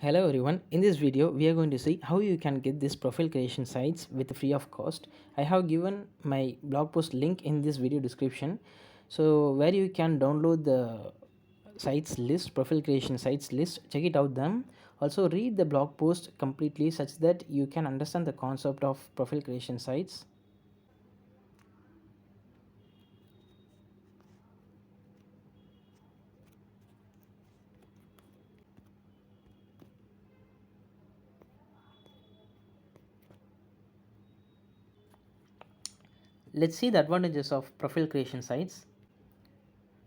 Hello everyone, in this video we are going to see how you can get this profile creation sites with free of cost. I have given my blog post link in this video description, so where you can download the sites list, profile creation sites list, check it out them. Also read the blog post completely such that you can understand the concept of profile creation sites. Let's see the advantages of profile creation sites.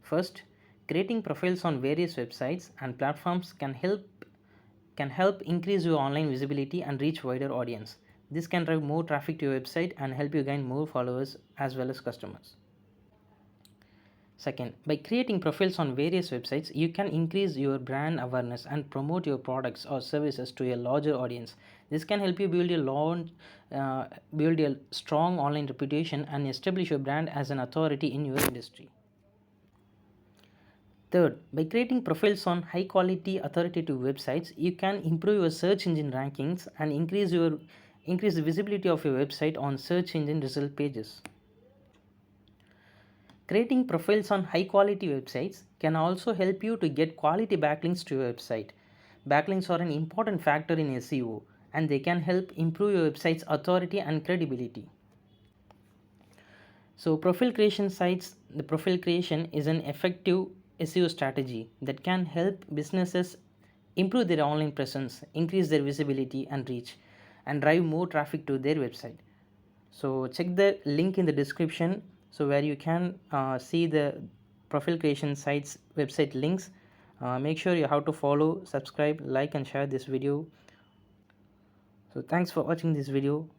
First, creating profiles on various websites and platforms can help increase your online visibility and reach wider audience. This can drive more traffic to your website and help you gain more followers as well as customers. Second, by creating profiles on various websites, you can increase your brand awareness and promote your products or services to a larger audience. This can help you build a strong online reputation and establish your brand as an authority in your industry. Third, by creating profiles on high quality authoritative websites, you can improve your search engine rankings and increase the visibility of your website on search engine result pages. Creating profiles on high quality websites can also help you to get quality backlinks to your website. Backlinks are an important factor in SEO and they can help improve your website's authority and credibility. So the profile creation is an effective SEO strategy that can help businesses improve their online presence, increase their visibility and reach, and drive more traffic to their website. So check the link in the description so where you can see the profile creation sites website links. Make sure you have to follow, subscribe, like and share this video. So thanks for watching this video.